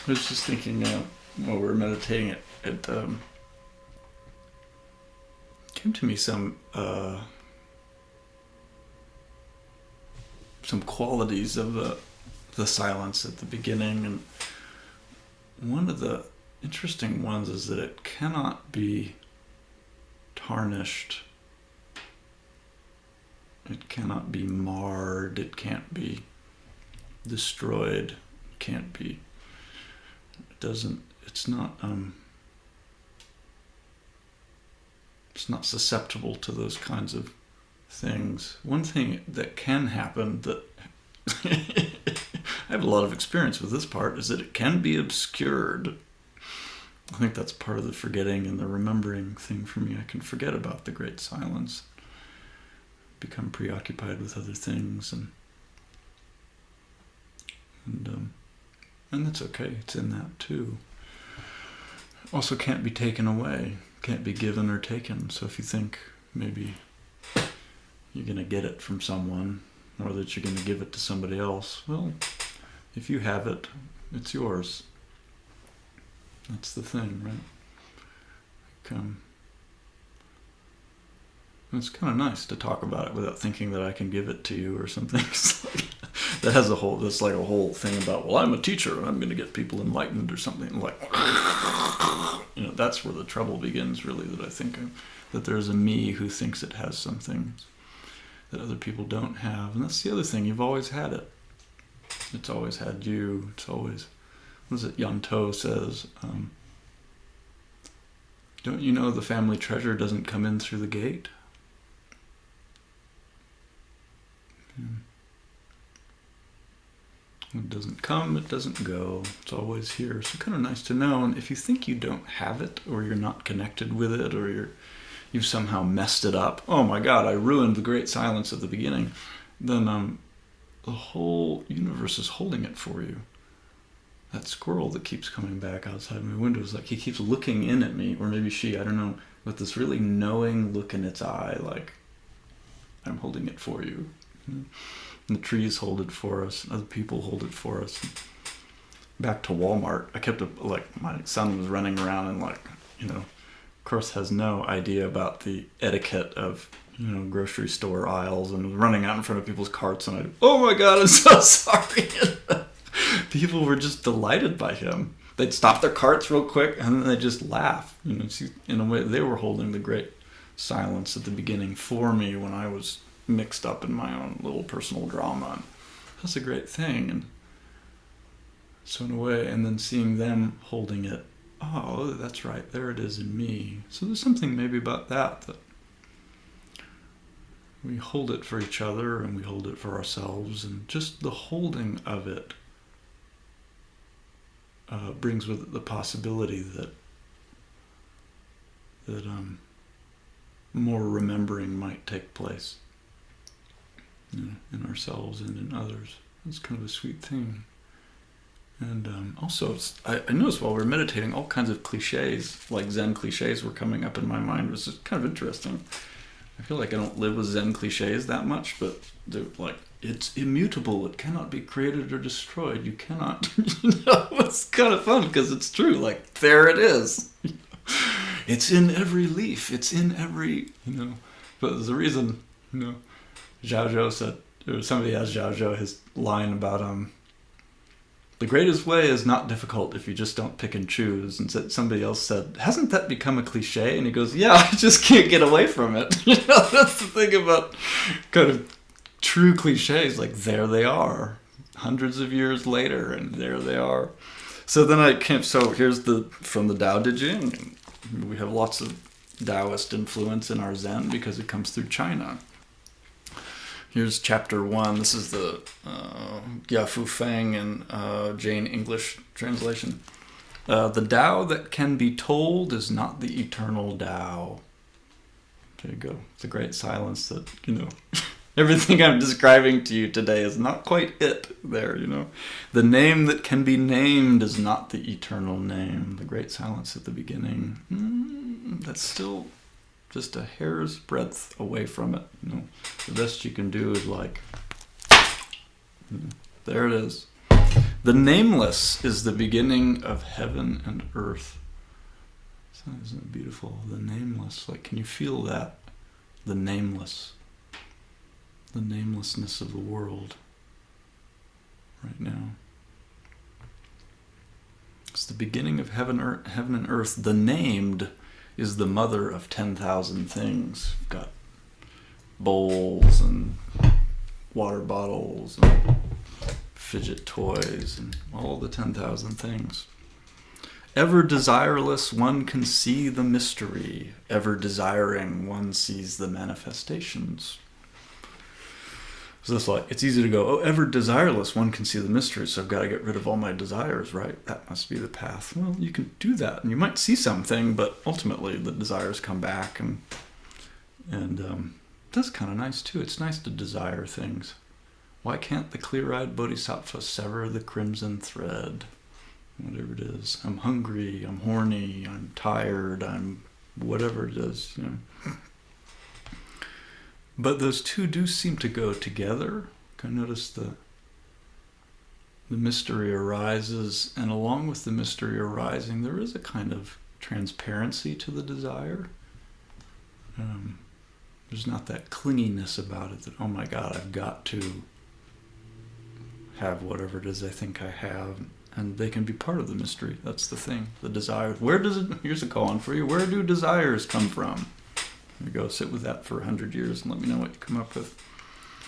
I was just thinking while we were meditating, it came to me some qualities of the silence at the beginning, and one of the interesting ones is that it cannot be tarnished. It cannot be marred. It can't be destroyed. It can't be. It doesn't. It's not. It's not susceptible to those kinds of things. One thing that can happen that I have a lot of experience with this part is that it can be obscured. I think that's part of the forgetting and the remembering thing for me. I can forget about the great silence, become preoccupied with other things, and that's okay. It's in that too. Also can't be taken away, can't be given or taken. So if you think maybe you're going to get it from someone, or that you're going to give it to somebody else, well, if you have it, it's yours. That's the thing, right? It's kind of nice to talk about it without thinking that I can give it to you or something. That's like a whole thing about, well, I'm a teacher and I'm going to get people enlightened or something. Like, that's where the trouble begins, really, that I think that there's a me who thinks it has something that other people don't have. And that's the other thing, you've always had it. It's always had you. It's always, what is it, Yanto says, don't you know the family treasure doesn't come in through the gate? It doesn't come, it doesn't go. It's always here. So kind of nice to know. And if you think you don't have it, or you're not connected with it, or you've somehow messed it up, oh my God, I ruined the great silence at the beginning, then the whole universe is holding it for you. That squirrel that keeps coming back outside my window is like, he keeps looking in at me, or maybe she, I don't know, with this really knowing look in its eye, like, I'm holding it for you. And the trees hold it for us, other people hold it for us. Back to Walmart, I kept my son was running around and of course has no idea about the etiquette of, grocery store aisles, and was running out in front of people's carts, and oh my God, I'm so sorry. People were just delighted by him. They'd stop their carts real quick, and then they'd just laugh. In a way, they were holding the great silence at the beginning for me when I was mixed up in my own little personal drama. And that's a great thing. And so in a way, and then seeing them holding it, oh, that's right, there it is in me. So there's something maybe about that we hold it for each other, and we hold it for ourselves, and just the holding of it brings with it the possibility that more remembering might take place in ourselves and in others. It's kind of a sweet thing. And also, I noticed while we were meditating, all kinds of cliches, like Zen cliches, were coming up in my mind, which is kind of interesting. I feel like I don't live with Zen cliches that much, but they're like, it's immutable, it cannot be created or destroyed, you cannot, it's kind of fun because it's true, like, there it is. It's in every leaf, it's in every, but there's a reason, Zhao Zhou said, or somebody asked Zhao Zhou his line about, the greatest way is not difficult if you just don't pick and choose. And somebody else said, hasn't that become a cliche? And he goes, yeah, I just can't get away from it. That's the thing about kind of true cliches. Like, there they are, hundreds of years later, and there they are. So then here's from the Tao Te Ching. We have lots of Taoist influence in our Zen because it comes through China. Here's chapter 1. This is the Yafu Feng and Jane English translation. The Tao that can be told is not the eternal Tao. There you go. It's a great silence that, everything I'm describing to you today is not quite it there, The name that can be named is not the eternal name. The great silence at the beginning. That's still just a hair's breadth away from it. The best you can do is there it is. The nameless is the beginning of heaven and earth. So isn't it beautiful? The nameless. Like, can you feel that? The nameless. The namelessness of the world right now. It's the beginning of heaven and earth. The named is the mother of 10,000 things. You've got bowls and water bottles and fidget toys and all the 10,000 things. Ever desireless, one can see the mystery. Ever desiring, one sees the manifestations. So it's like, it's easy to go, oh, ever desireless, one can see the mystery, so I've got to get rid of all my desires, right? That must be the path. Well, you can do that, and you might see something, but ultimately the desires come back, and that's kind of nice too. It's nice to desire things. Why can't the clear-eyed bodhisattva sever the crimson thread? Whatever it is. I'm hungry, I'm horny, I'm tired, I'm whatever it is, you know. But those two do seem to go together. I notice the mystery arises, and along with the mystery arising, there is a kind of transparency to the desire. There's not that clinginess about it that, oh my God, I've got to have whatever it is I think I have. And they can be part of the mystery. That's the thing. The desire. Where does it... Here's a call on for you. Where do desires come from? There you go. Sit with that for 100 years and let me know what you come up with.